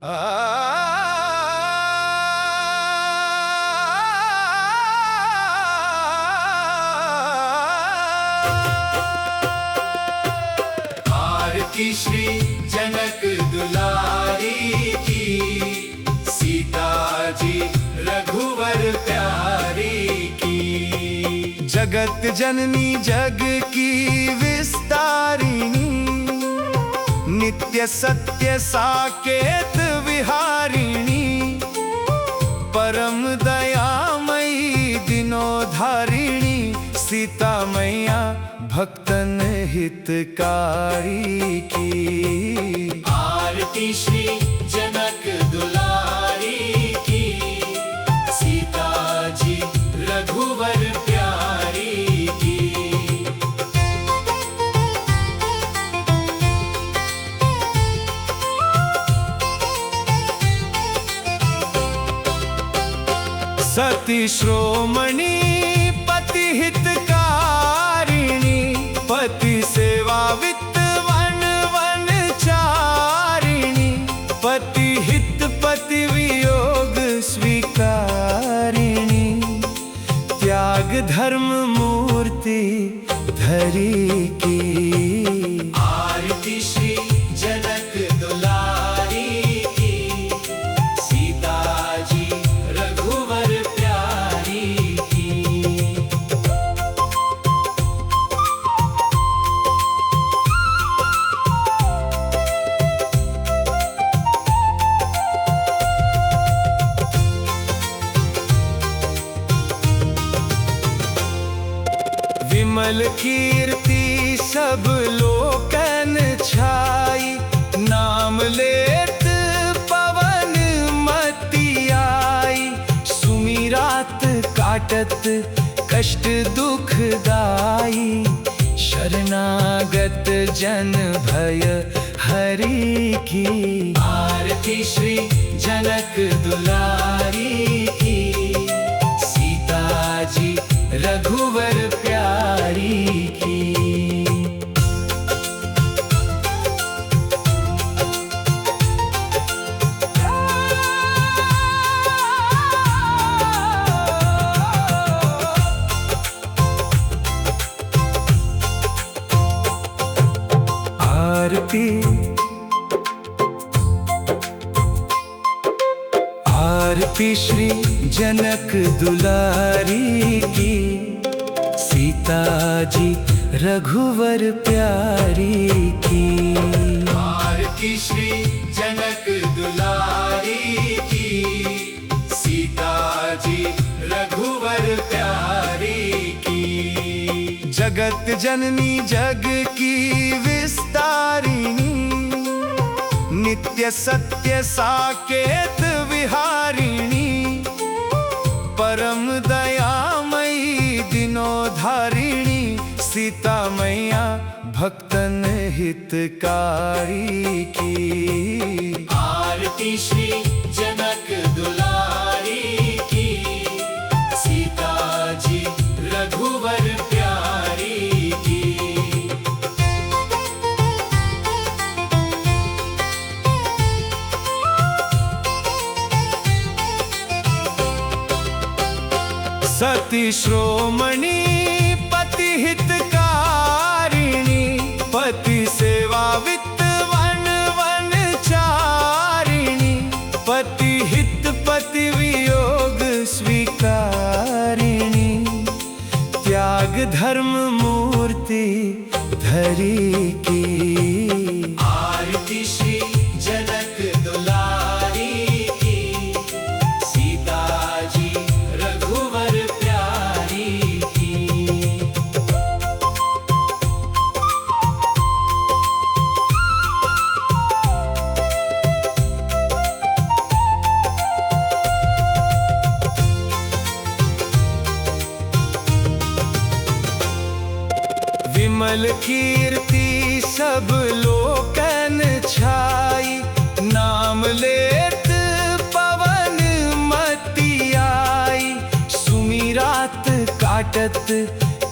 आरती श्री जनक दुलारी की, सीता जी रघुवर प्यारी की। जगत जननी जग की विस्तारिणी, नित्य सत्य साकेत विहारिणी। परम दयामयी दिनोधारिणी, सीता मैया भक्तन हितकारी की। आरती श्री जनक दुलारी की, सीता जी रघुवर प्यारी की। सती श्रोमणी पति हितकारिणी, पति सेवा वित्त वन वनचारिणी। पति हित पति वियोग स्वीकारिणी, त्याग धर्म मूर्ति धरी की। आरती श्री जनक दुलारी की, सीता जी रघुवर प्यारी की। विमल कीर्ति सब लोकन छाई, नाम लेत पवन मति आई। सुमिरात काटत कष्ट दुखदाई, शरणागत जन भय हरि की। आरती श्री जनक दुलारी की, सीता जी रघुवर प्यारी की। आरती श्री जनक दुलारी की, सीता जी रघुवर प्यारी की। आरती श्री जनक दुलारी की, सीता जी रघुवर प्यारी की। जगत जननी जग की विस्तारिणी, नित्य सत्य साकेत विहारिणी। परम दयामयी दिनोधारिणी, सीता मैया भक्तन हितकारी की। आरती श्री जनक दुलारी की, सीता जी रघुवर प्यारी की। सती श्रोमणी पति हितकारिणी, पति सेवा वित्त वन वनचारिणी। पति हित पति वियोग स्वीकारिणी, त्याग धर्म मूर्ति धरी की। आरती श्री जनक दुलारी की, सीता जी रघुवर प्यारी की। विमल कीर्ति सब लोकन छाई, नाम लेत पवन मति आई। सुमिरात काटत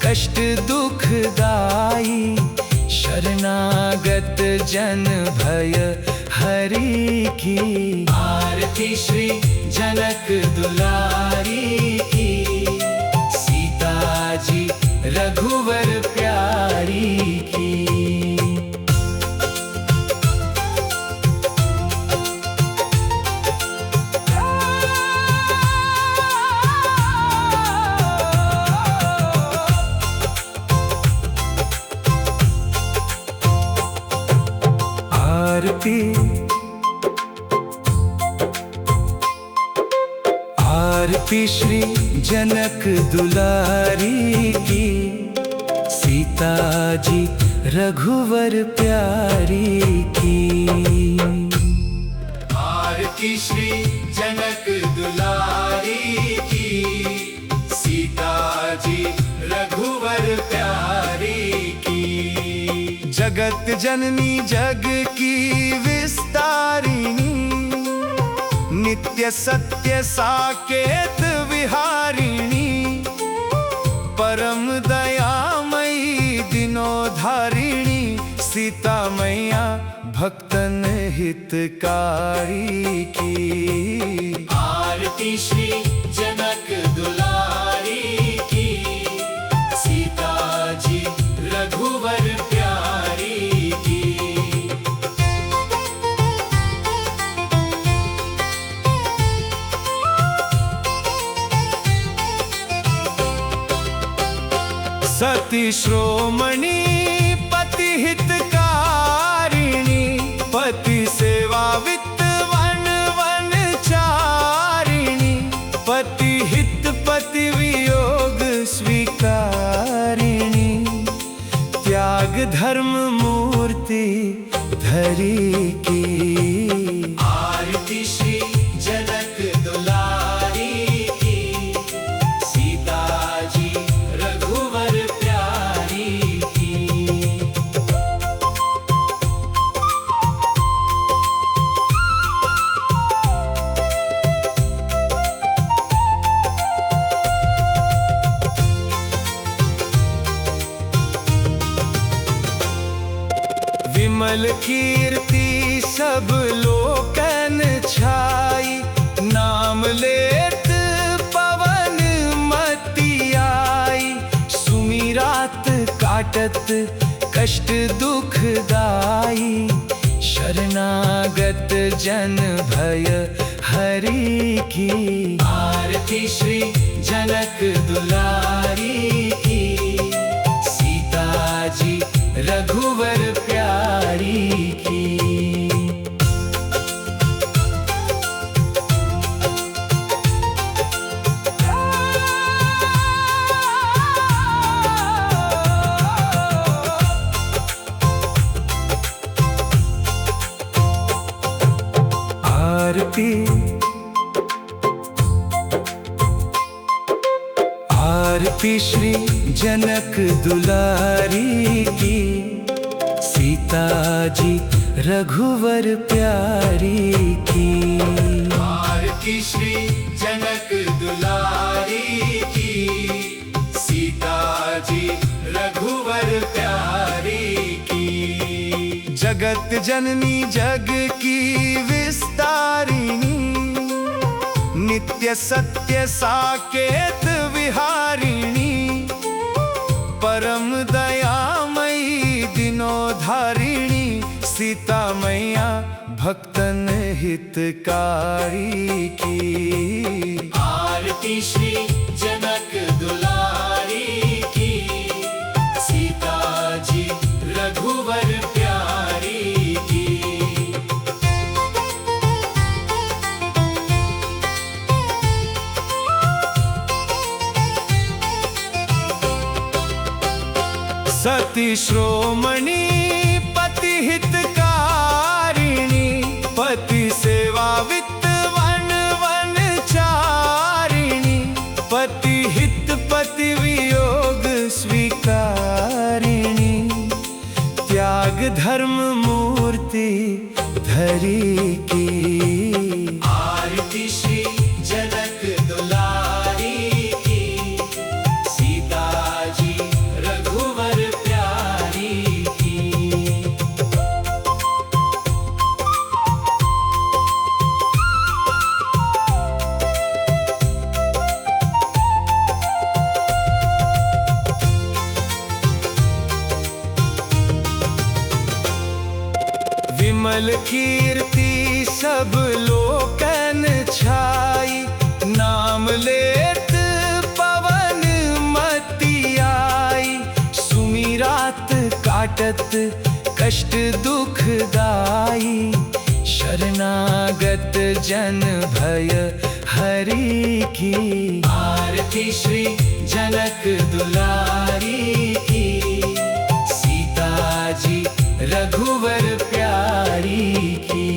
कष्ट दुखदाई, शरणागत जन भय हरि की। आरती श्री जनक दुलारी की, सीता जी रघुवर प्यारी की। आरती श्री जनक दुलारी की, सीता जी रघुवर प्यारी की। आरती श्री जनक दुलारी की, सीता जी रघुवर प्यारी की। जगत जननी जग की विस्तारिणी, नित्य सत्य साकेत विहारिणी, परम दयामयी दिनोधारिणी, सीता मैया भक्तन हितकारी की। आरती श्री जनक दुलारी की, सीता जी रघुवर प्यारी की। सती श्रोमणी पति हितकारिणी, पति सेवा वित्त वन वनचारिणी, पति हित पति वियोग स्वीकारिणी, त्याग धर्म मूर्ति धरी की। आरती श्री जनक दुलारी की, सीता जी रघुवर प्यारी की। विमल कीर्ति सब लोकन छाई, नाम लेत पवन मति आई, सुमिरात काटत कष्ट दुखदाई, शरणागत जन भय हरि की। आरती श्री जनक दुलारी की, सीता जी रघुवर प्यारी की। आरती श्री जनक दुलारी की, सीता जी रघुवर प्यारी की। आरती श्री जनक दुलारी की, सीता जी रघुवर प्यारी की। जगत जननी जग की विस्तारिणी, नित्य सत्य साकेत विहारिणी, परम दयामयी दिनोधारिणी, सीता मैया भक्तन हितकारी की। आरती श्री जनक दुलारी की, सीता जी रघुवर प्यारी की। सती श्रोमणी पति हितकारिणी, पति सेवा वित्त वन वनचारिणी, पति हित पति वियोग स्वीकारिणी, त्याग धर्म मूर्ति धरी की। आरती श्री जनक दुलारी की, सीता जी रघुवर प्यारी की। विमल कीर्ति सब लोकन छाई, नाम लेत पवन मति आई। सुमिरात काटत कष्ट दुखदाई, शरणागत जन भय हरि की। आरती श्री जनक दुलारी की, सीता जी रघुवर प्यारी की।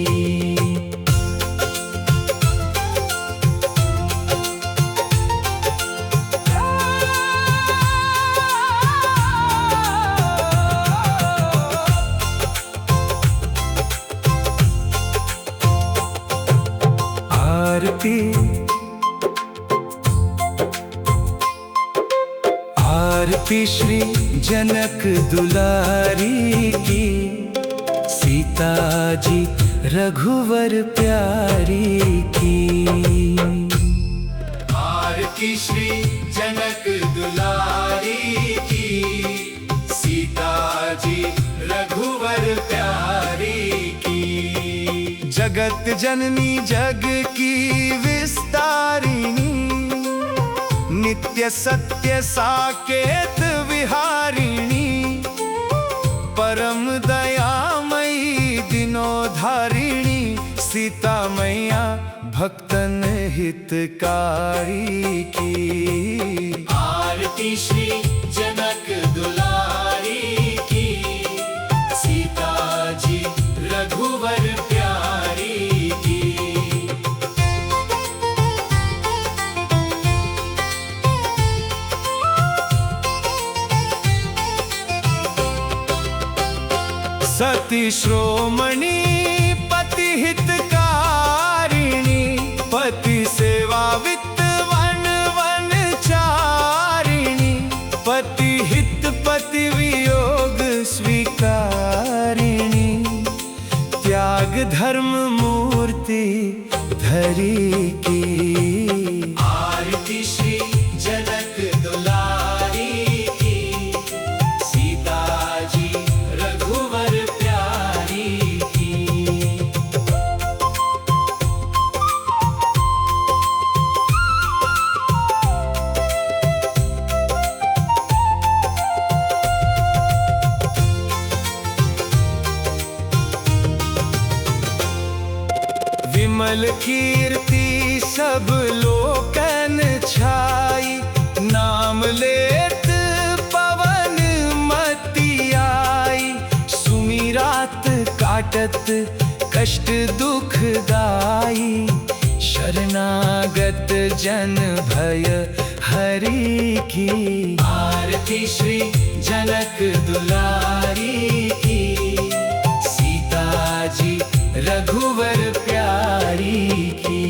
आरती श्री जनक दुलारी की, सीता जी रघुवर प्यारी की। आरती श्री जनक दुलारी की, सीता जी रघुवर प्यारी की। जगत जननी जग की विस्तारिणी, नित्य सत्य साकेत विहारिणी। परम दयामयी दिनोधारिणी, सीता मैया भक्तन हितकारी की। आरती श्री जनक दुलारी की, सीता जी रघुवर प्यारी की। सती श्रोमणी पति हितकारिणी, पति सेवा वित्त वन वन चारिणी। पति हित पति वियोग स्वीकारिणी, त्याग धर्म मूर्ति धरी की। आरती श्री जनक दुलारी की, सीता जी रघुवर प्यारी की। विमल कीर्ति सब लोकन छाई, नाम लेत पवन मति आई। सुमिरात काटत कष्ट दुखदाई, शरणागत जन भय हरि की। आरती श्री जनक दुलारी की, सीता जी रघुवर प्यारी की।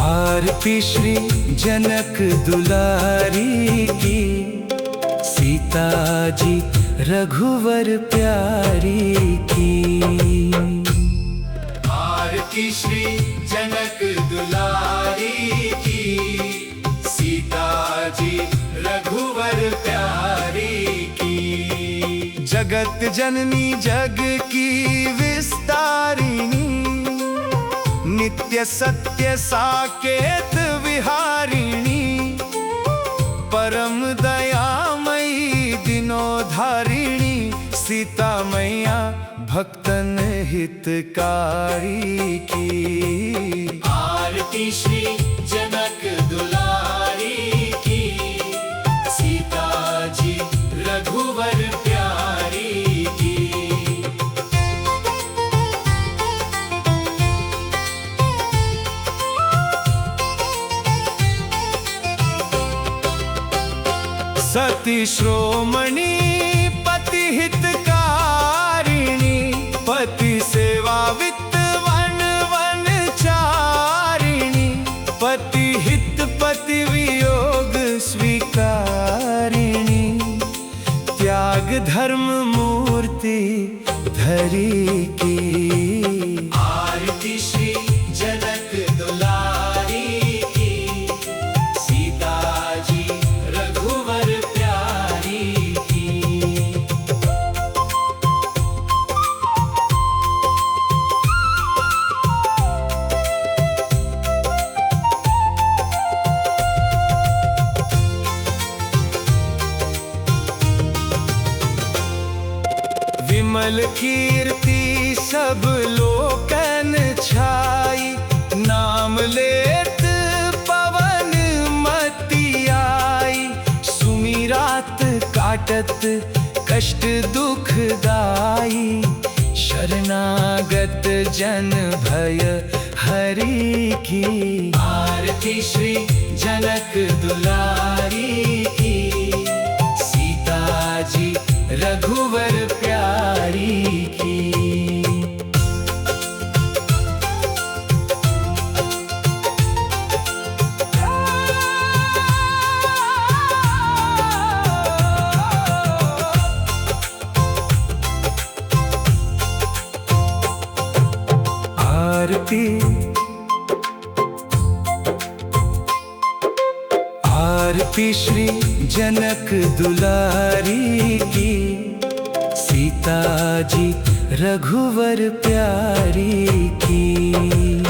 आरती श्री जनक दुलारी की, सीता जी रघुवर प्यारी की। आरती श्री जनक दुलारी की, सीता जी रघुवर प्यारी की। जगत जननी जग की विस्तारिणी, नित्य सत्य साकेत विहारिणी। परम दयामयी दिनोधारिणी, सीता मैया भक्तन हितकारी की। आरती श्री जनक दुलारी की, सीता जी रघुवर प्यारी की। सती श्रोमणी पति हितकारिणी, पति सेवा वित्त वन वन चारिणी। पति हित पति वियोग स्वीकार। त्याग धर्म मूर्ति धरी की। आरती श्री जनक दुलारी की, सीता जी रघुवर प्यारी की। विमल कीर्ति सब लोकन छाई, नाम लेत पवन मति आई। सुमिरात काटत कष्ट दुख दाई, शरणागत जन भय हरि की। आरती श्री जनक दुलारी की, सीता जी रघुवर प्यारी की। आरती श्री जनक दुलारी की, सीता जी रघुवर प्यारी की।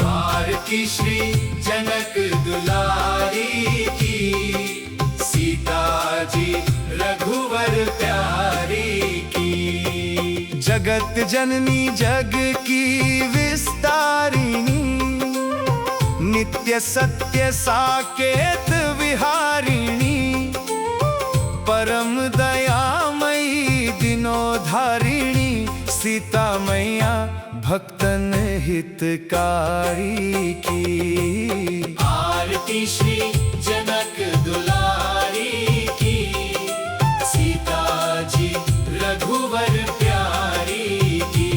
आरती श्री जनक दुलारी की, सीता जी रघुवर प्यारी की। जगत जननी जग की विस्तारिणी, नित्य सत्य साकेत विहारिणी। परम दयामयी दिनोधारिणी, सीता मैया भक्तन हितकारी की। आरती श्री जनक दुलारी की, सीता जी रघुवर प्यारी की।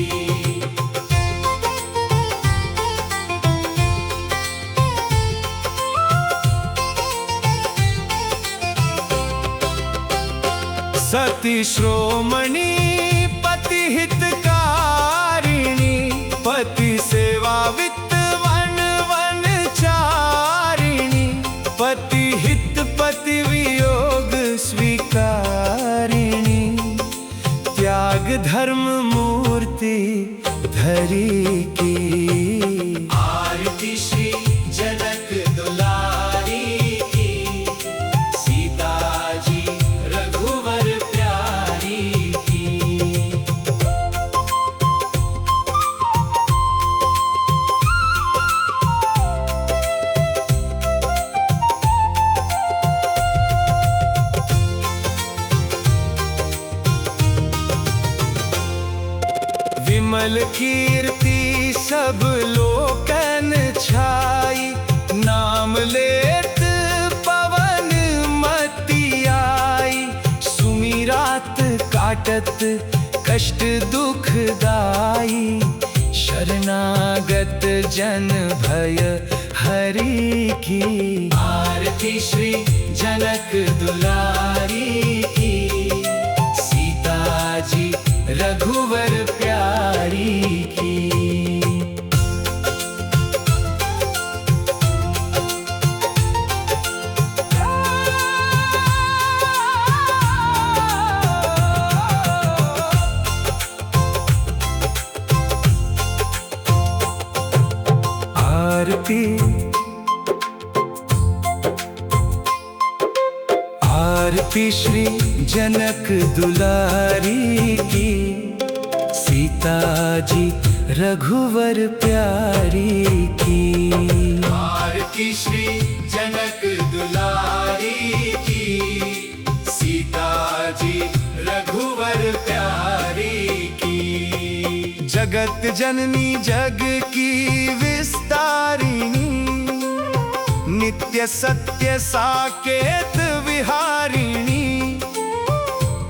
सती श्रोमणी पति हितकारिणी, पति सेवा वित्त वन वनचारिणी। पति हित पति वियोग स्वीकारिणी, त्याग धर्म मूर्ति धरी की। आरती श्री जनक दुलारी की, सीता जी रघुवर प्यारी की। विमल कीर्ति सब लोकन छाई, नाम लेत पवन मति आई। सुमिरात काटत कष्ट दुख दाई, शरणागत जन भय हरि की। आरती श्री जनक दुलारी की, सीता जी रघुवर प्यारी की। आरती श्री जनक दुलारी की, सीता जी रघुवर प्यारी की। आरती श्री जनक दुलारी की, सीता जी रघुवर प्यारी की। जगत जननी जग की विस्तारिणी, नित्य सत्य साकेत विहारिणी।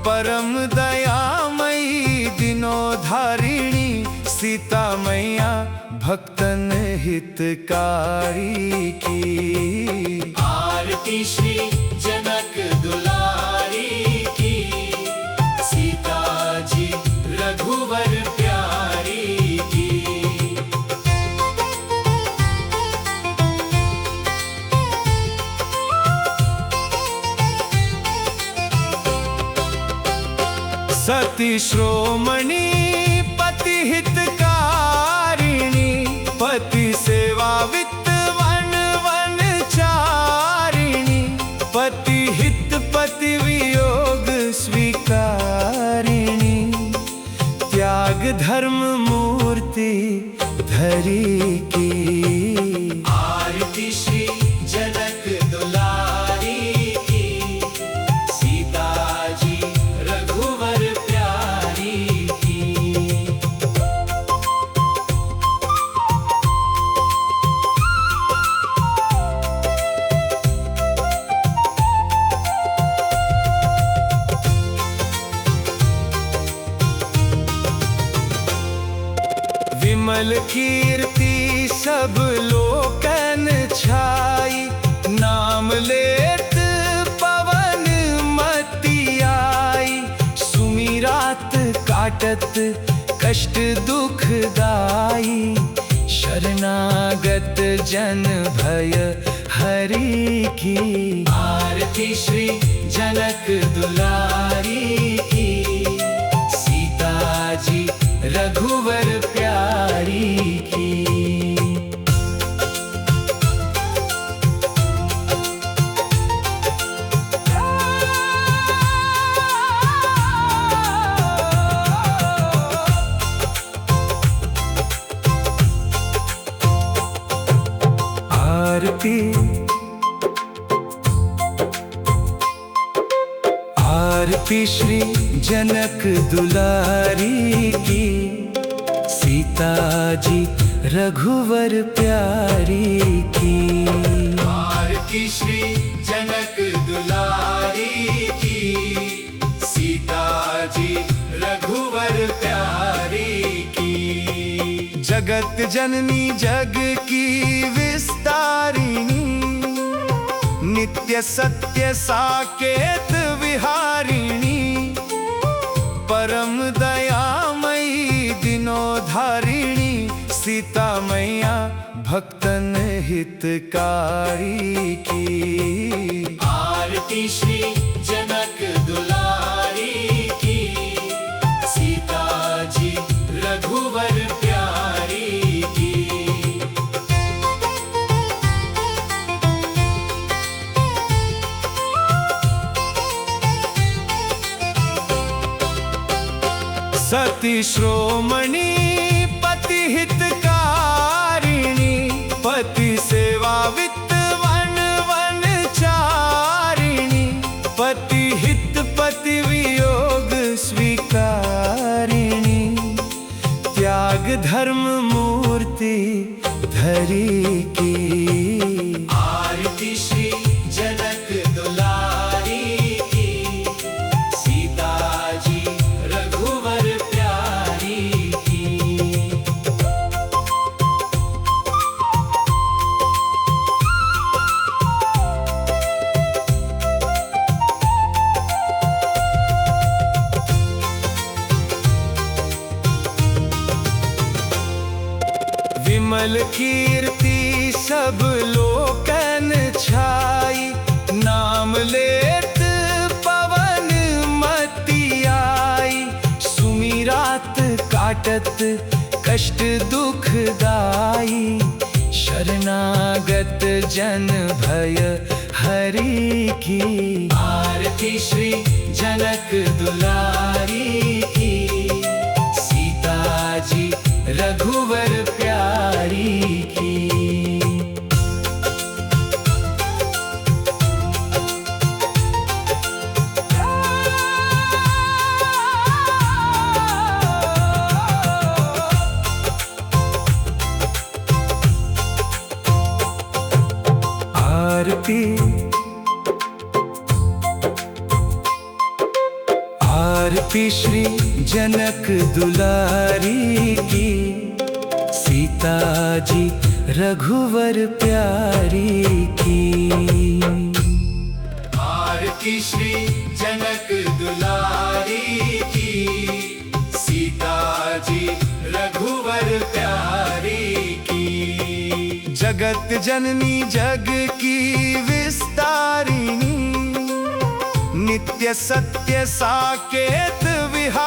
परम दयामयी दिनोधारिणी, सीता मैया भक्तन हितकारी की। आरती श्री जनक दुलारी की, सीता सती श्रोमणी पति हितकारिणी, पति सेवा वित्त वन वनचारिणी, पति हित पति वियोग स्वीकारिणी, त्याग धर्म मूर्ति धरी की। आरती श्री जनक दुलारी की, सीता जी रघुवर प्यारी की। विमल कीर्ति सब लोकन छाई, नाम लेत पवन मति आई, सुमिरात काटत कष्ट दुखदाई, शरणागत जन भय हरि की। आरती श्री जनक दुलारी की, सीता जी रघुवर प्यारी की। आरती आरती श्री जनक दुलारी की, सीता जी रघुवर प्यारी की। आरती श्री जनक दुलारी की, सीता जी रघुवर प्यारी की। जगत जननी जग की विस्तारिणी, नित्य सत्य साकेत विहारिणी, परम दयामयी दिनोधारिणी, सीता मैया भक्तन हितकारी की। आरती श्री जनक दुलारी की, सीता जी रघुवर प्यारी की। सती श्रोमणी पति हितकारिणी, पति सेवा वित्त वन वनचारिणी, पति हित पति वियोग स्वीकारिणी, त्याग धर्म मूर्ति धरी की। आरती श्री जनक दुलारी की, सीता जी रघुवर प्यारी की। विमल कीर्ति सब लोकन छाई, नाम लेत पवन मति आई, सुमिरात काटत कष्ट दुखदाई, शरणागत जन भय हरि की। आरती श्री जनक दुलारी की, सीता जी रघुवर प्यारी की। आरती आरती श्री जनक दुलारी की, सीता जी रघुवर प्यारी की। आरती श्री जनक दुलारी की, सीता जी रघुवर प्यारी की। जगत जननी जग की विस्तारिणी, नित्य सत्य साकेत विहारिणी,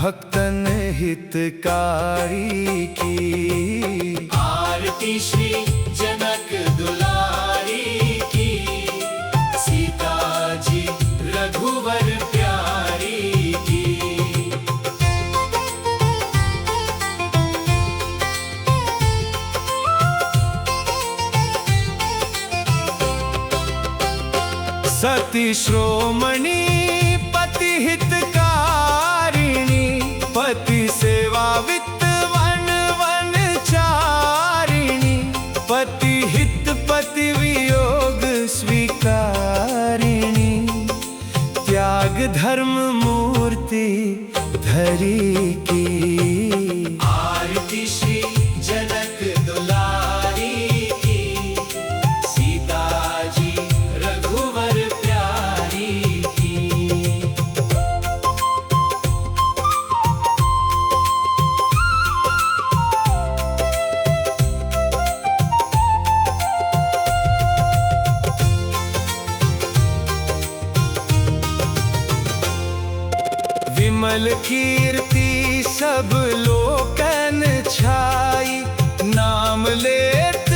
भक्तन हितकारी की। आरती श्री जनक दुलारी की, सीता जी रघुवर प्यारी की। सती श्रोमणी पति हितकारिणी, पति सेवा वित्त वन वनचारिणी, पति हित पति वियोग स्वीकारिणी, त्याग धर्म मूर्ति धरी की। आरती श्री जनक दुलारी की, सीता जी रघुवर प्यारी की। विमल कीर्ति सब लोकन छाई, नाम लेत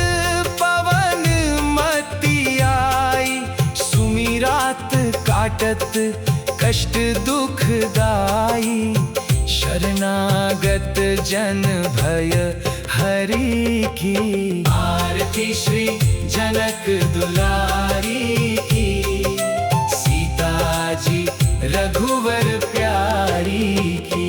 पवन मति आई। सुमिरात काटत कष्ट दुखदाई, शरणागत जन भय हरि की। आरती श्री जनक दुलारी की, सीता जी रघुवर प्यारी की।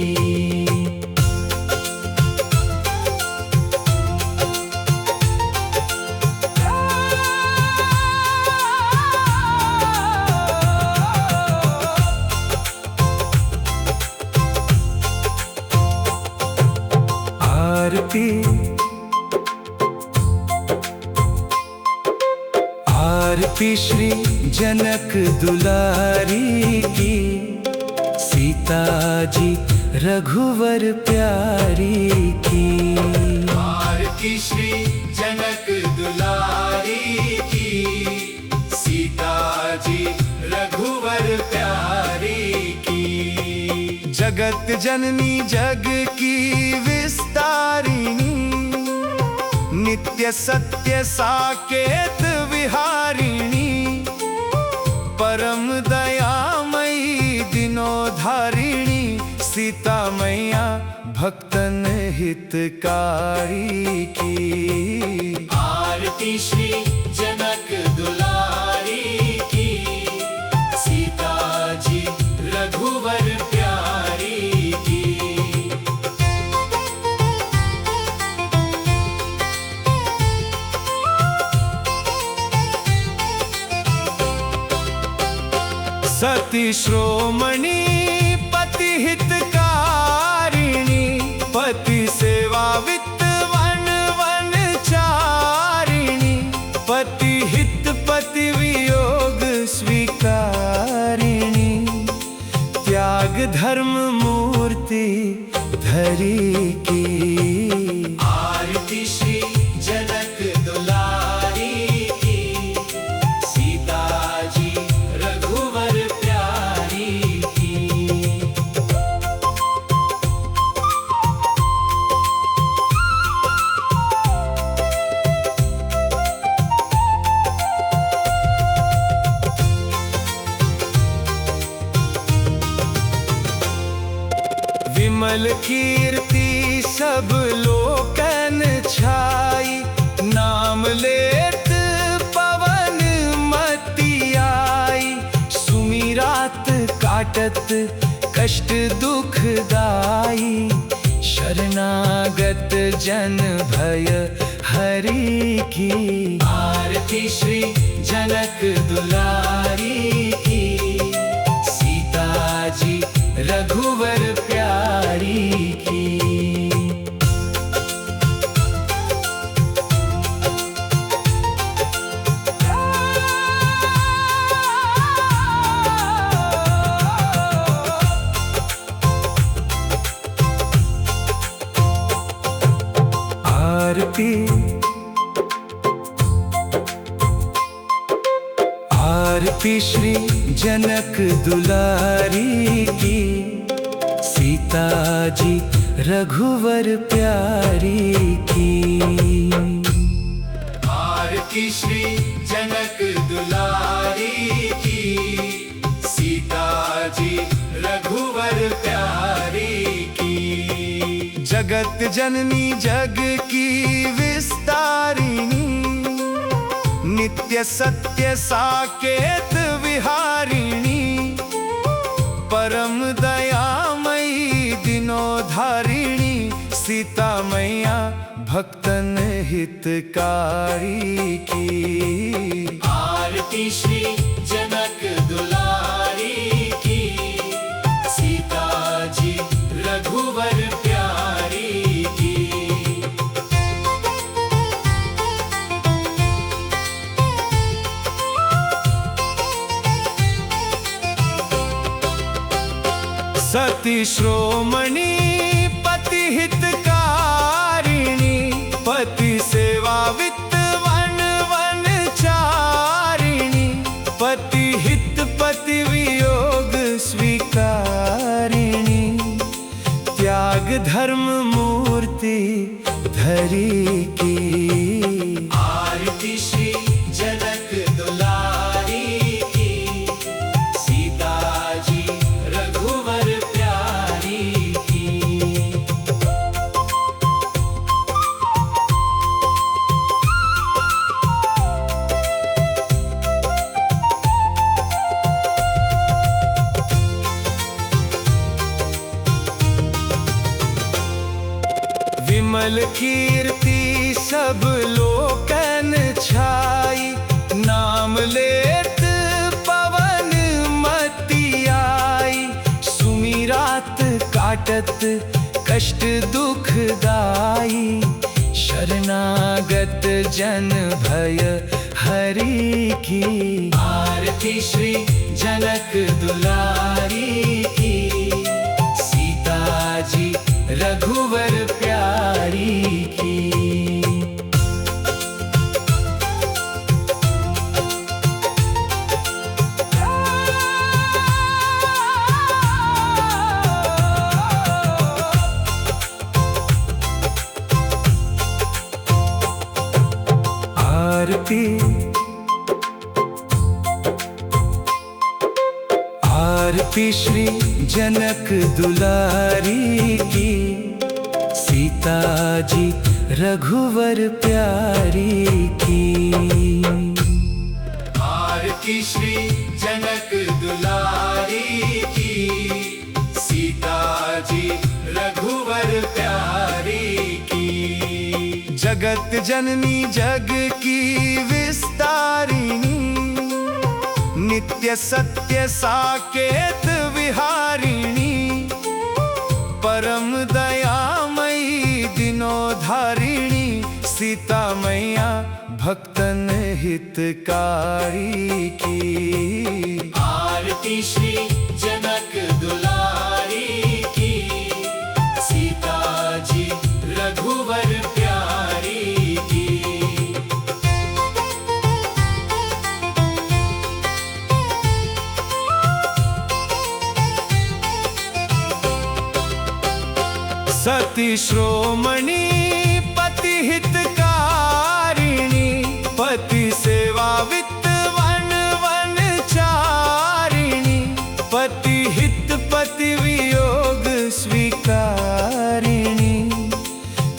आरती श्री जनक दुलारी की, सीता जी रघुवर प्यारी की। आरती श्री जनक दुलारी की, सीता जी रघुवर प्यारी की। जगत जननी जग की विस्तारिणी, नित्य सत्य साकेत विहारिणी, परम दयामयी दिनोधारिणी, सीता मैया भक्तन हितकारी की। आरती श्री जनक दुलारी की, सीता जी रघुवर प्यारी की। सती श्रोमणी पति हितकारिणी, पति सेवा वित्त वन वनचारिणी, पति हित पति वियोग स्वीकारिणी, त्याग धर्म मूर्ति धरी की। आरती श्री जनक दुलारी की, सीता जी रघुवर प्यारी की। विमल कीर्ति सब लोकन छाई, नाम लेत पवन मति आई। सुमिरात काटत कष्ट दुखदाई, शरणागत जन भय हरि की। आरती श्री जनक दुलारी की, सीता जी रघुवर प्यारी की। आरती श्री जनक दुलारी की, सीता सीता जी रघुवर प्यारी की। आरती श्री जनक दुलारी की, सीता जी रघुवर प्यारी की। जगत जननी जग की विस्तारिणी, नित्य सत्य साकेत विहारिणी, परम दयामयी दिनोधारिणी, सीता मैया भक्तन हितकारी की। आरती श्री जनक दुलारी की, सीता जी रघुवर प्यारी की। सती श्रोमणी पति हितकारिणी, पति सेवा वित्त वन वनचारिणी, पति हित पति वियोग स्वीकारिणी, त्याग धर्म मूर्ति धरी की। आरती श्री जनक दुलारी की, सीता जी रघुवर प्यारी की। विमल कीर्ति सब लोकन छाई, नाम लेत पवन मति आई, सुमिरात काटत कष्ट दुख दाई, शरणागत जन भय हरि की। आरती श्री जनक दुलारी की, सीता जी रघुवर प्यारी की। आरती श्री जनक दुलारी की, सीता जी रघुवर प्यारी की। आरती श्री जनक दुलारी की, सीता जी रघुवर प्यारी की। जगत जननी जग की विस्तारिणी, नित्य सत्य साकेत विहारिणी, परम दयामयी दिनोधारिणी, सीता मैया भक्तन हितकारी की। आरती श्री जनक दुलारी की, सीता जी रघुवर प्यारी की। सती श्रोमणी पति हितकारिणी, पति सेवा वित्त वन वनचारिणी, पति हित पति वियोग स्वीकारिणी,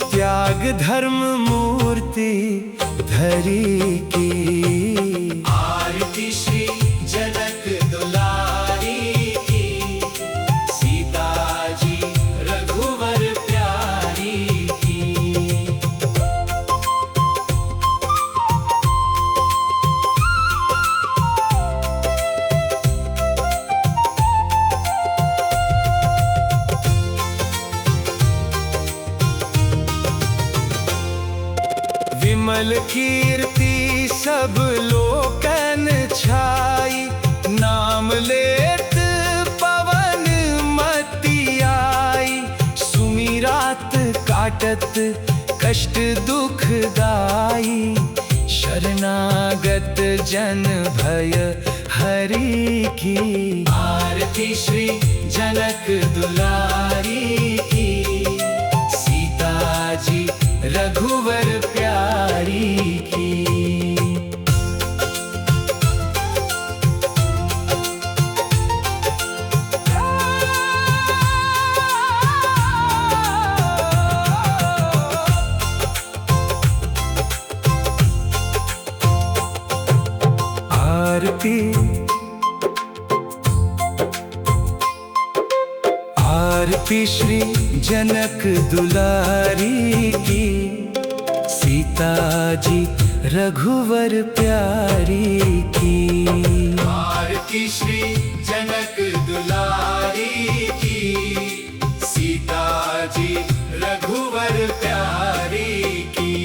त्याग धर्म मूर्ति धरी की। आरती श्री जनक दुलारी की, सीता जी रघुवर प्यारी की। विमल कीर्ति सब लोकन छाई, नाम लेत पवन मति आई, सुमिरात काटत कष्ट दुख दाई, शरणागत जन भय हरि की। आरती श्री जनक दुलारी की, सीता जी रघुवर प्यारी की। आरती श्री जनक दुलारी की, सीता जी रघुवर प्यारी की। आरती श्री जनक दुलारी की, सीता जी रघुवर प्यारी की।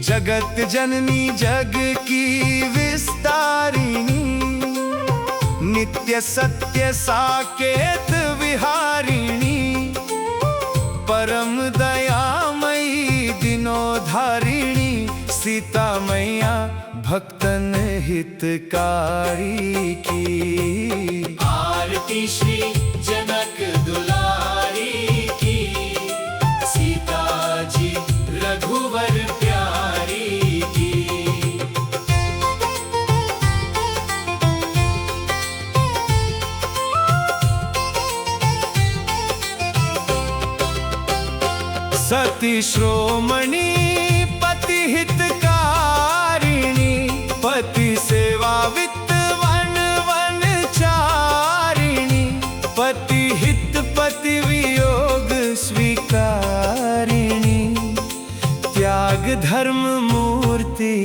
जगत जननी जग की विस्तारिणी, नित्य सत्य साकेत विहारिणी। परम दयामयी दिनोधारिणी, सीता मैया भक्तन हितकारी की। आरती श्री जनक दुलारी की, सीता जी रघुवर प्यारी की। सती श्रोमणी पति हितकारिणी, पति सेवा वित्त वन वनचारिणी। पति हित पति वियोग स्वीकारिणी, त्याग धर्म मूर्ति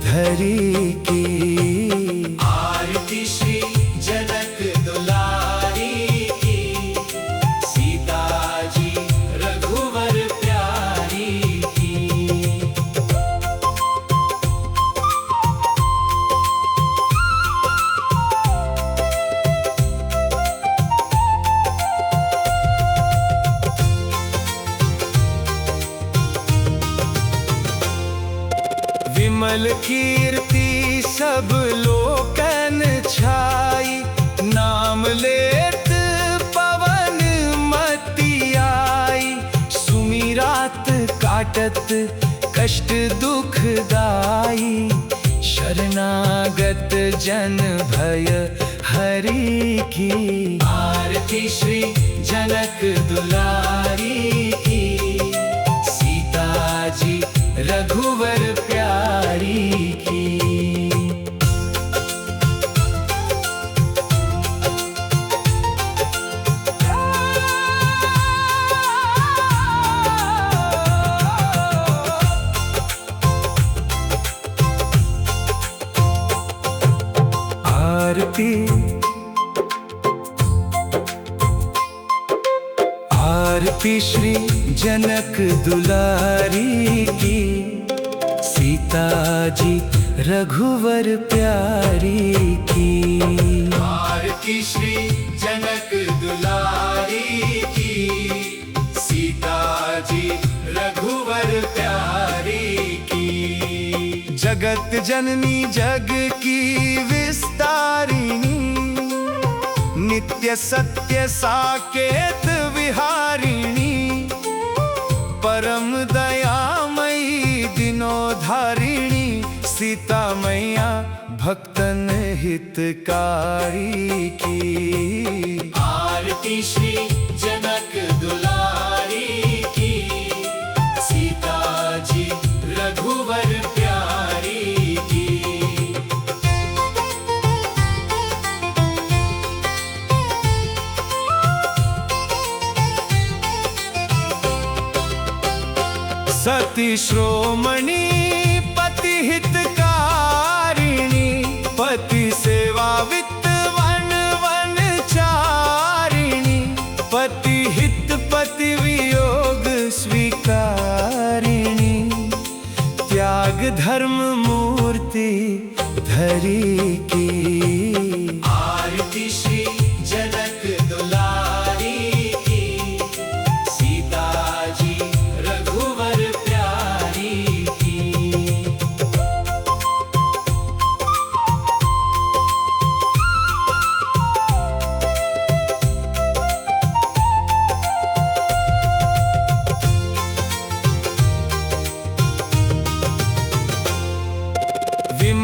धरी की। आरती श्री जनक दुलारी की, सीता जी रघुवर प्यारी की। विमल कीर्ति सब लोकन छाई, नाम लेत पवन मति आई। सुमिरात काटत कष्ट दुखदाई, शरणागत जन भय हरि की। आरती श्री जनक दुलारी की, सीता जी रघुवर प्यारी की। आरती श्री जनक दुलारी की, सीता जी रघुवर प्यारी की। आरती श्री जनक दुलारी की, सीता जी रघुवर प्यारी की। जगत जननी जग की विस्तारिणी, नित्य सत्य साकेत विहारिणी। परम दयामयी दिनोधारिणी, सीता मैया भक्तन हितकारी की। आरती श्री जनक दुलारी की, सीता जी रघुवर प्यारी की। सती श्रोमणी पति हितकारिणी, पति सेवा वित्त वन वनचारिणी। पति हित पति वियोग स्वीकारिणी, त्याग धर्म मूर्ति धरी की। आरती श्री जनक दुलारी की, सीता जी रघुवर प्यारी की।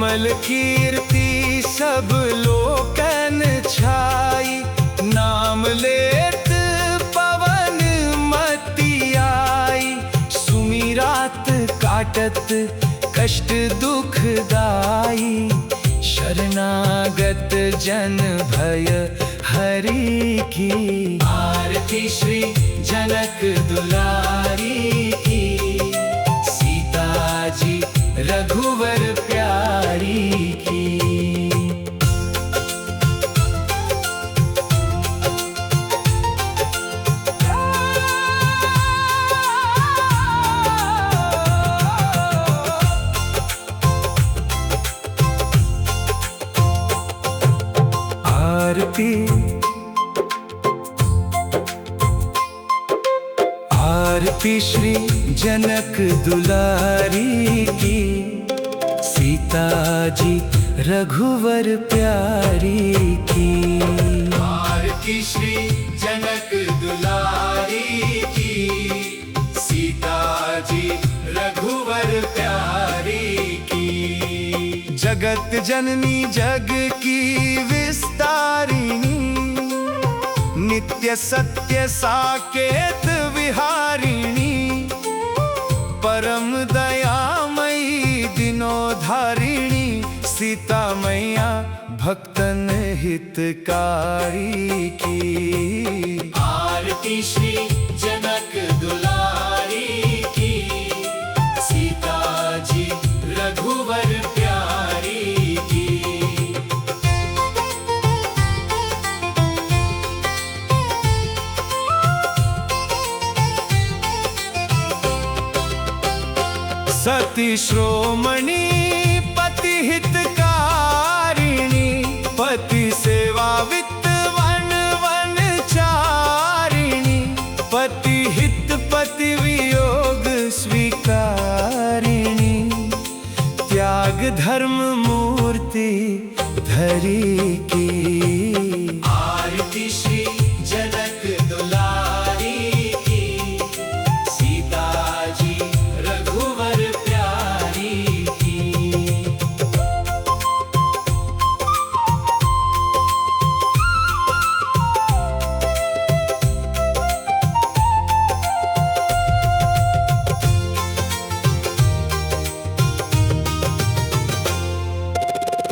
विमल कीर्ति सब लोकन छाई, नाम लेत पवन मति आई। सुमिरात काटत कष्ट दुख दाई, शरणागत जन भय हरि की। आरती श्री जनक दुलारी की, सीता जी रघुवर प्यारी की। आरती श्री जनक दुलारी की, सीता जी रघुवर प्यारी की। आरती श्री जनक दुलारी की, सीता जी रघुवर प्यारी की। जगत जननी जग की विस्तारिणी, नित्य सत्य साकेत विहारिणी। परम दयामयी दिनोधारिणी, सीता मैया भक्तन हितकारी की। आरती श्री जनक दुलारी की, सीता जी रघुवर प्यारी की। सती श्रोमणी पति हितकारिणी, पति सेवा वित्त वन वन चारिणी। पति हित पति वियोग स्वीकारिणी, त्याग धर्म मूर्ति धरी की। आरती श्री जनक दुलारी की, सीता जी रघुवर प्यारी की।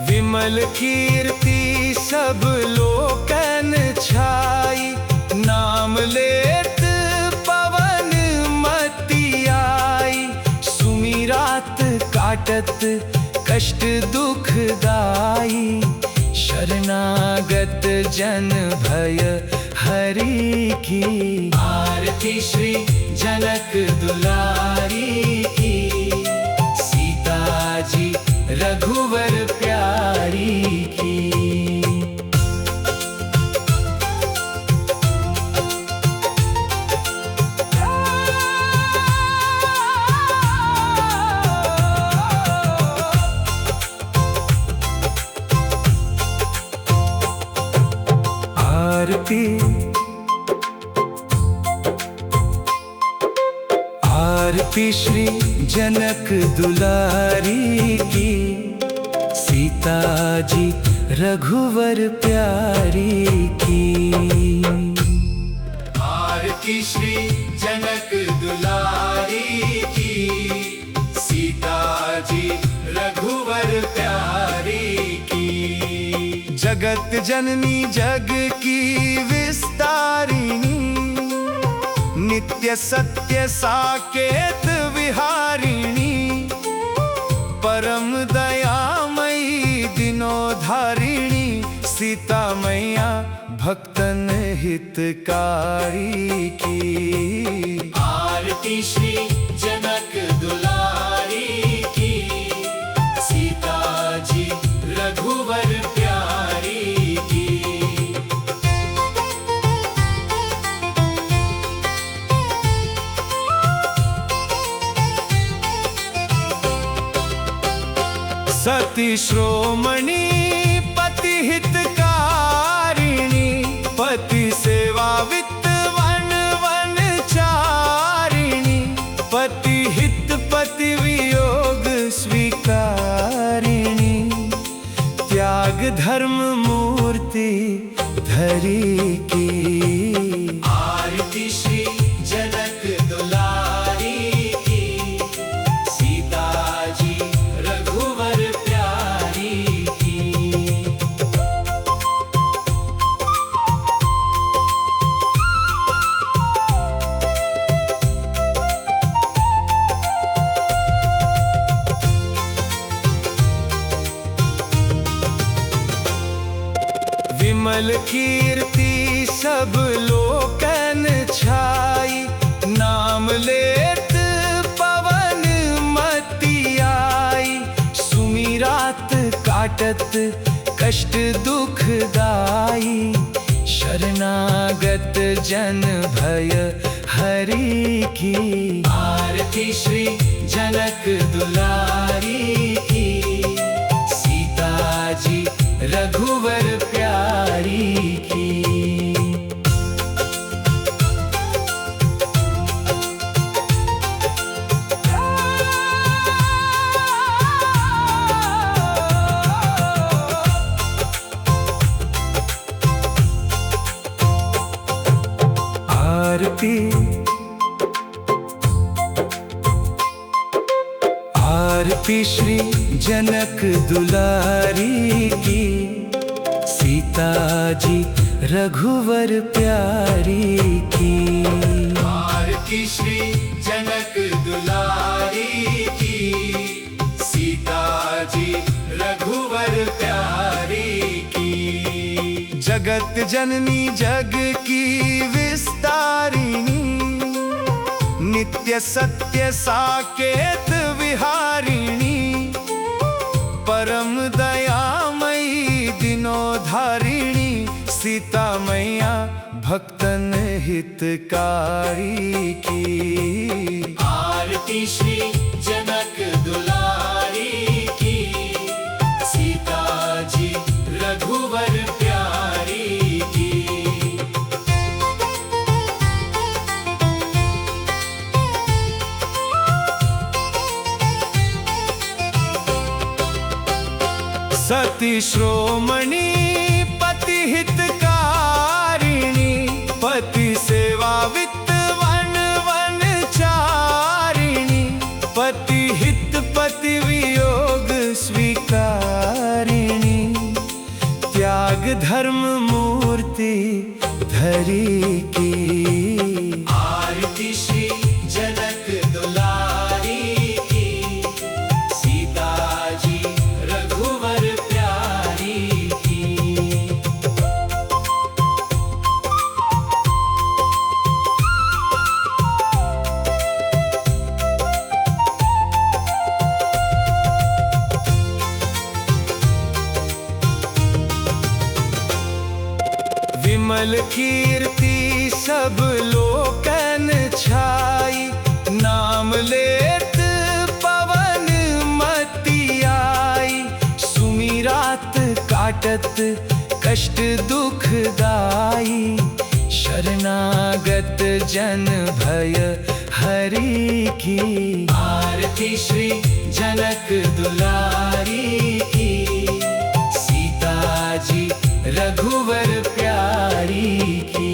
विमल कीर्ति सब लोकन छाई, नाम लेत पवन मति आई। सुमिरात काटत कष्ट दुख दाई, शरणागत जन भय हरि की। आरती श्री जनक दुलारी की, सीता जी रघुवर प्यारी की। आरती श्री जनक दुलारी की, सीता जी रघुवर प्यारी की। आरती श्री जनक दुलारी की, सीता जी रघुवर प्यारी की। जगत जननी जग की विस्तारिणी, नित्य सत्य साकेत विहारिणी। परम दयामयी दिनोधारिणी, सीता मैया भक्तन हितकारी की। आरती श्री जनक दुलारी की, सीता जी रघुवर प्यारी की। सती श्रोमणी पति हितकारिणी, पति सेवा वित्त वन वन चारिणी। पति हित पति वियोग स्वीकारिणी, धर्म मूर्ति धरी की। आरती श्री जनक दुलारी की, सीता जी रघुवर प्यारी की। विमल कीर्ति सब लोकन छाई, नाम लेत पवन मति आई। सुमिरात काटत कष्ट दुख दाई, शरणागत जन भय हरि की। आरती श्री जनक दुलारी की, सीता जी रघुवर प्यारी की। आरती श्री जनक दुलारी की, सीता जी रघुवर प्यारी की। आरती श्री जनक दुलारी की, सीता जी रघुवर प्यारी की। जगत जननी जग की विस्तारिणी, नित्य सत्य साकेत विहारिणी। परम दयामयी दिनोधारिणी, सीता मैया भक्तन हितकारी की। आरती श्री जनक दुलारी की, सीता जी रघुवर प्यारी की। सती श्रोमणी पति हितकारिणी, पति सेवा वित्त वन वनचारिणी। पति हित पति वियोग स्वीकारिणी, त्याग धर्म मूर्ति धरी की। आरती श्री जनक दुलारी की, सीता जी रघुवर प्यारी की। विमल कीर्ति सब लोकन छाई, नाम लेत पवन मति आई। सुमिरात काटत कष्ट दुख दाई, शरणागत जन भय हरि की। आरती श्री जनक दुलारी की, सीता जी रघुवर प्यारी की।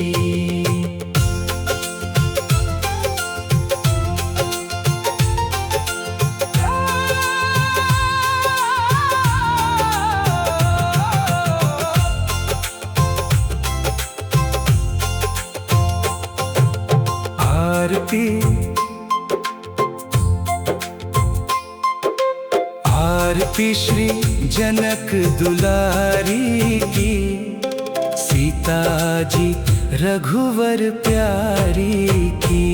आरती श्री जनक दुलारी की, सीता जी रघुवर प्यारी की।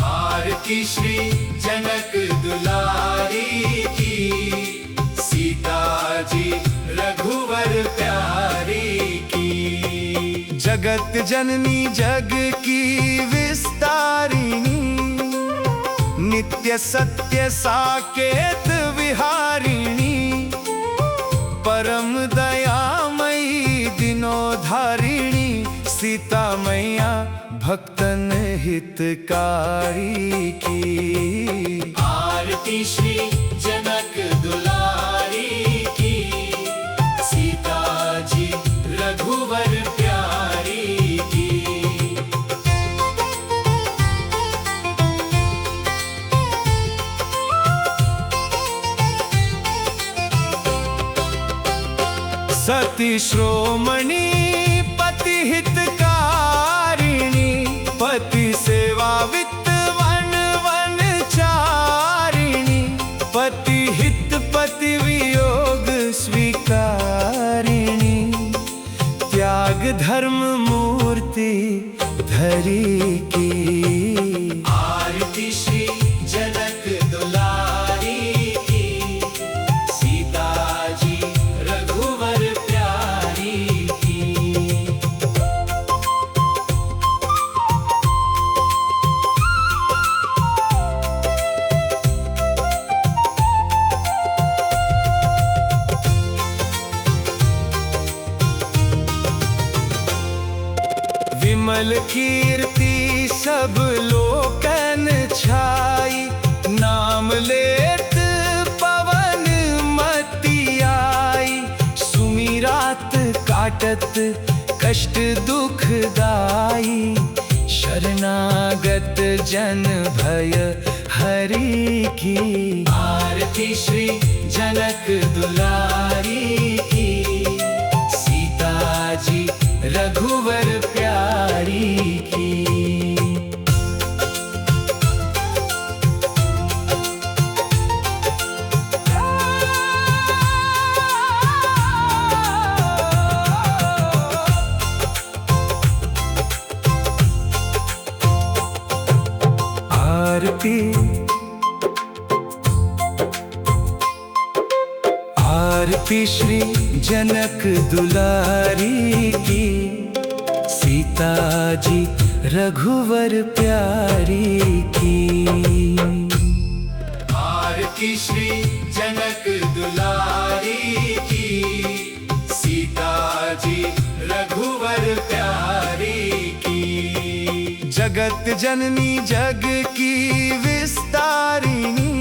आरती श्री जनक दुलारी की, सीता जी रघुवर प्यारी की। जगत जननी जग की विस्तारिणी, नित्य सत्य साकेत विहारिणी। परम दयामयी दिनोधारिणी, सीता मैया भक्तन हितकारी की। आरती श्री जनक दुलारी की, सती श्रोमणी पति हितकारिणी, पति सेवा वित्त वन वनचारिणी, पति हित पति वियोग स्वीकारिणी, त्याग धर्म मूर्ति धरी की। आरती श्री जनक दुलारी की, सीता जी रघुवर प्यारी की। विमल कीर्ति सब लोकन छाई, नाम लेत पवन मति आई, सुमिरात काटत कष्ट दुख दाई, शरणागत जन भय हरि की। आरती श्री जनक दुलारी की, सीता जी रघुवर प्यारी की। आरती आरती श्री जनक दुलारी की, सीता जी रघुवर प्यारी की। आरती श्री जनक दुलारी की, सीता जी रघुवर प्यारी की। जगत जननी जग की विस्तारिणी,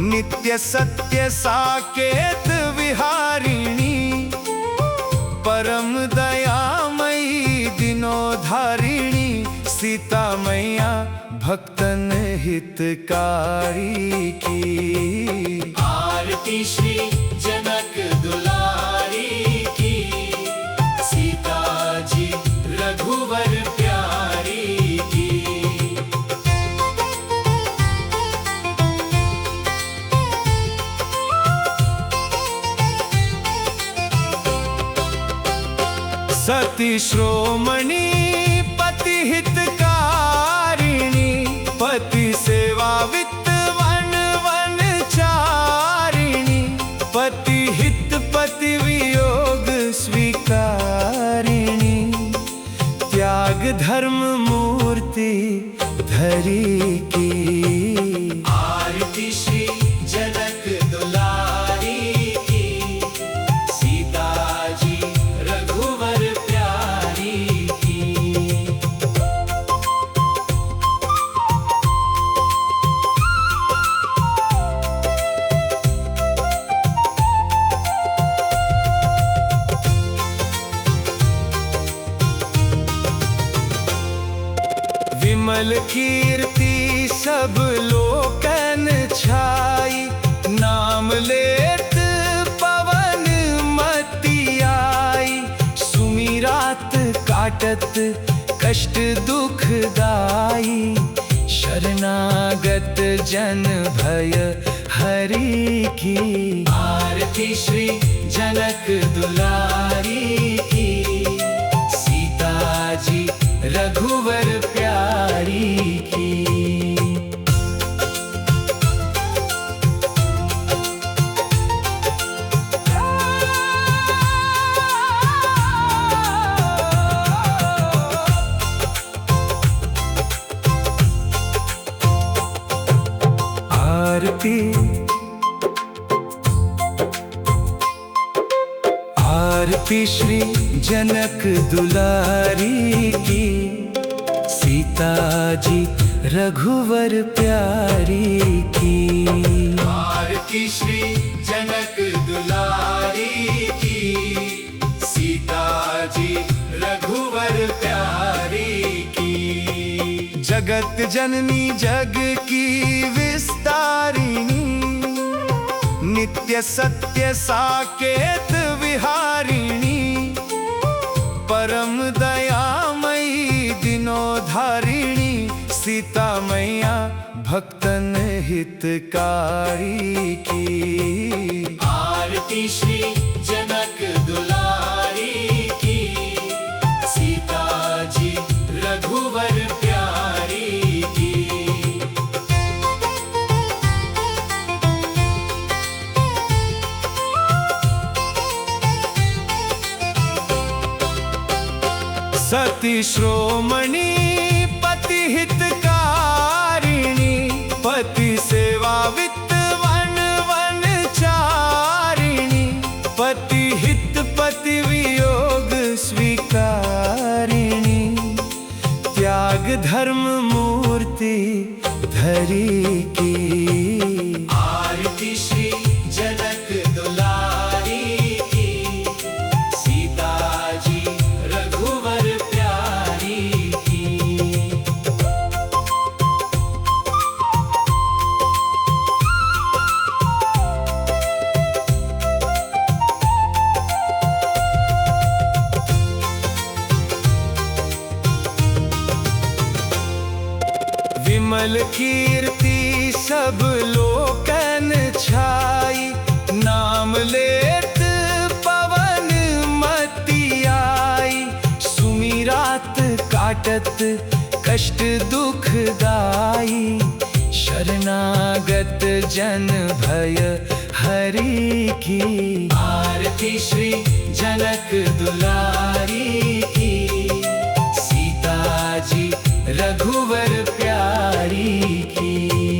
नित्य सत्य साकेत विहारिणी, परम दयामयी दिनोधारिणी, सीता मैया भक्तन हितकारी की। आरती श्री जनक दुलारी की, सीता जी रघुवर प्यारी की। सती श्रोमणी पति हितकारिणी, पति सेवा वित्त वन वनचारिणी, पति हित पति वियोग स्वीकारिणी, त्याग धर्म मूर्ति धरी की। आरती श्री जनक दुलारी की, सीता जी रघुवर प्यारी की। विमल कीर्ति सब लोकन छाई, नाम लेत पवन मति आई, सुमिरात काटत कष्ट दुख दाई, शरणागत जन भय हरि की। आरती श्री जनक दुलारी की, सीता जी रघुवर प्यारी की। आरती आरती श्री जनक दुलारी की, सीता जी रघुवर प्यारी की। आरती श्री जनक दुलारी की, सीता जी रघुवर प्यारी की। जगत जननी जग की विस्तारिणी, नित्य सत्य साकेत विहारिणी, परम दयामयी दिनोधारिणी, सीता मैया भक्तन हितकारी की। आरती श्री जनक दुलारी की, सीता जी रघुवर प्यारी की। सती श्रोमणी पति हितकारिणी, पति सेवा वित्त वन वनचारिणी, पति हित पति वियोग स्वीकारिणी, त्याग धर्म मूर्ति धरी की। आरती श्री जनक दुलारी की, सीता जी रघुवर प्यारी की। विमल कीर्ति सब लोकन छाई, नाम लेत पवन मति आई, सुमिरात काटत कष्ट दुख दाई, शरणागत जन भय हरि की। आरती श्री जनक दुलारी की, सीता जी रघुवर प्यारी की।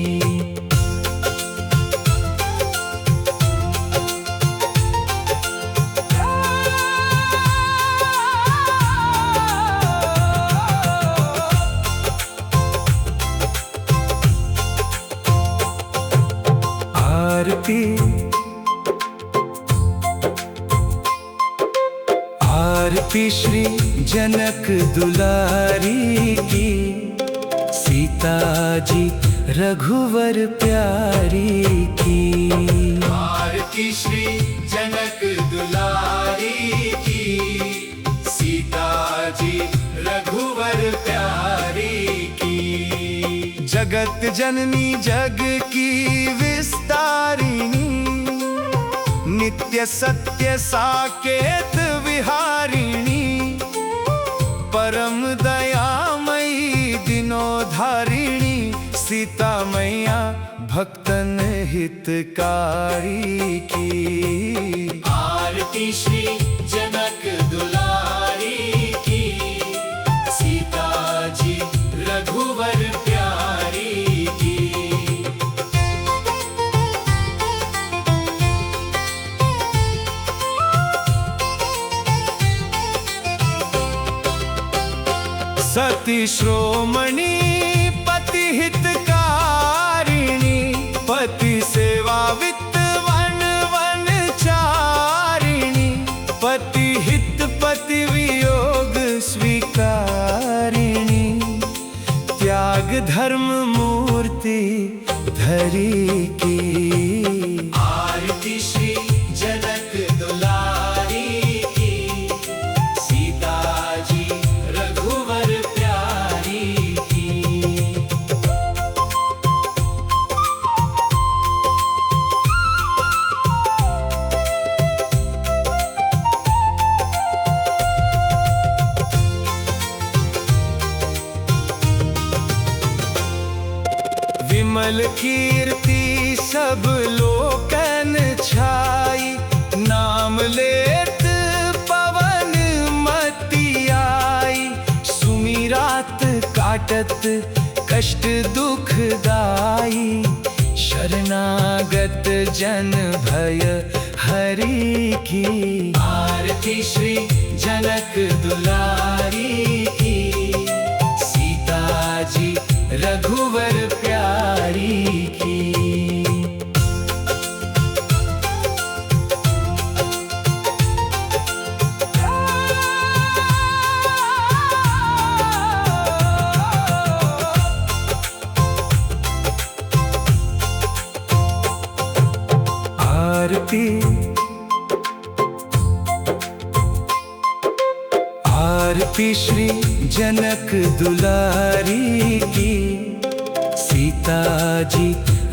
आरती श्री जनक दुलारी की, सीता जी रघुवर प्यारी की। आरती श्री जनक दुलारी की, सीता जी रघुवर प्यारी की। जगत जननी जग की विस्तारिणी, नित्य सत्य साकेत विहारिणी, परम दयामयी दिनोधारिणी, सीता मैया भक्तन हितकारी की। आरती श्री जनक दुलारी की, सीता जी रघुवर प्यारी की। सती श्रोमणी पति हितकारिणी, पति सेवा वित्त वन वनचारिणी, पति हित पति वियोग स्वीकारिणी, त्याग धर्म मूर्ति धरी की। आरती श्री जनक दुलारी की, सीता जी रघुवर प्यारी की। विमल कीर्ति सब लोकन छाई, नाम लेत पवन मति आई, सुमिरात काटत कष्ट दुख दाई, शरणागत जन भय हरि की। आरती श्री जनक दुलारी की, सीता जी रघुवर प्यारी की। आरती आरती श्री जनक दुलारी की, सीता जी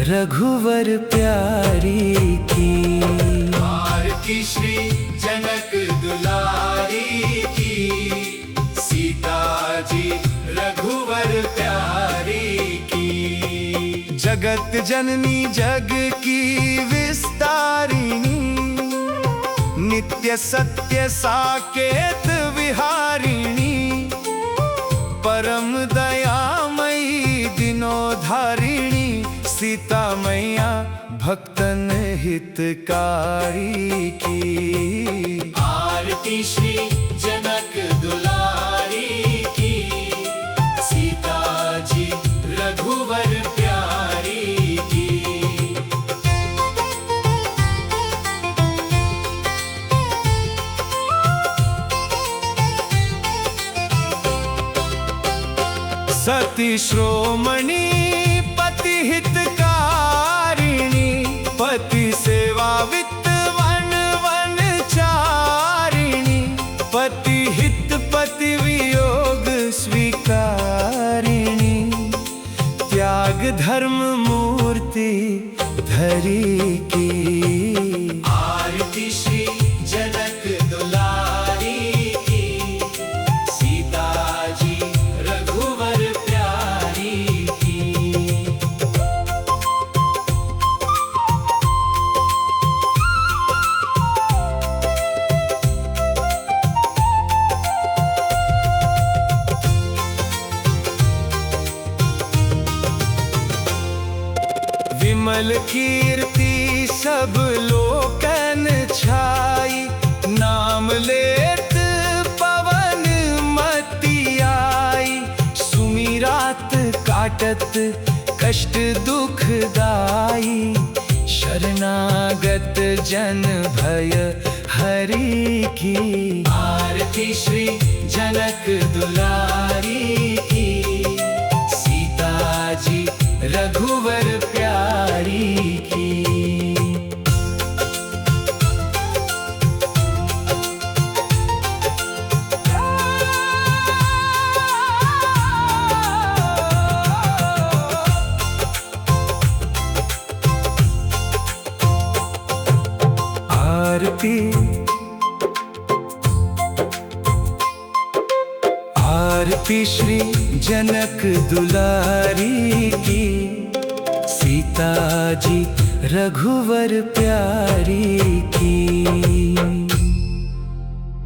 रघुवर प्यारी की। आरती श्री जनक दुलारी की, सीता जी रघुवर प्यारी की। जगत जननी जग की विस्तारिणी, नित्य सत्य साकेत विहारिणी, परम दयामयी दिनोधारिणी, सीता मैया भक्तन हितकारी की। आरती श्री जनक दुलारी की, सीता जी रघुवर प्यारी की। सती श्रोमणी पति हितकारिणी, पति सेवा वित्त वन वनचारिणी, पति हित पति वियोग स्वीकारिणी, त्याग धर्म मूर्ति धरी की। आरती श्री जनक दुलारी की, सीता जी रघुवर प्यारी की। विमल कीर्ति सब लोकन छाई, नाम लेत पवन मति आई, सुमिरात काटत कष्ट दुखदाई, शरणागत जन भय हरि की। आरती श्री जनक दुलारी की, सीता जी रघुवर प्यारी की। आरती श्री जनक दुलारी की, सीता जी रघुवर प्यारी